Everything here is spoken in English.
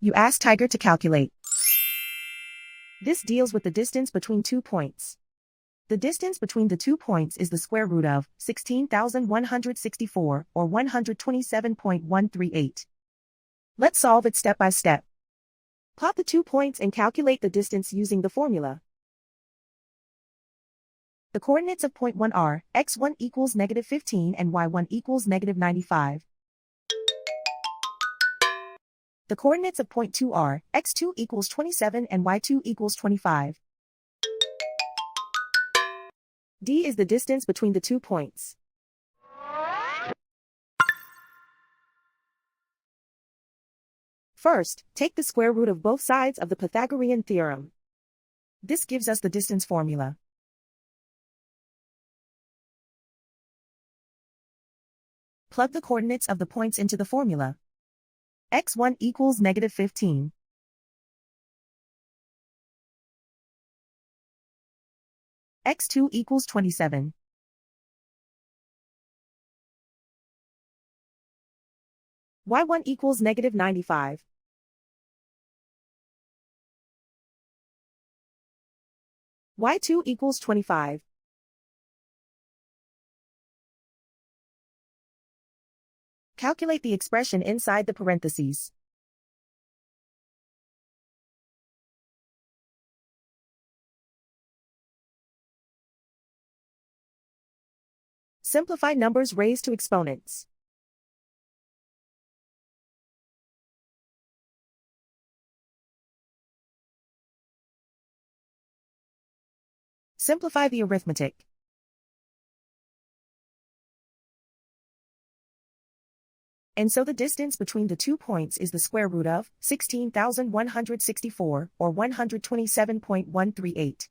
You ask Tiger to calculate. This deals with the distance between 2 points. The distance between the 2 points is the square root of 16,164 or 127.138. Let's solve it step by step. Plot the 2 points and calculate the distance using the formula. The coordinates of point 1 are x1 equals -15 and y1 equals -95. The coordinates of point 2 are x2 equals 27 and y2 equals 25. D is the distance between the 2 points. First, take the square root of both sides of the Pythagorean theorem. This gives us the distance formula. Plug the coordinates of the points into the formula. x1 equals -15. x2 equals 27. y1 equals -95. y2 equals 25. Calculate the expression inside the parentheses. Simplify numbers raised to exponents. Simplify the arithmetic. And so the distance between the 2 points is the square root of 16,164 or 127.138.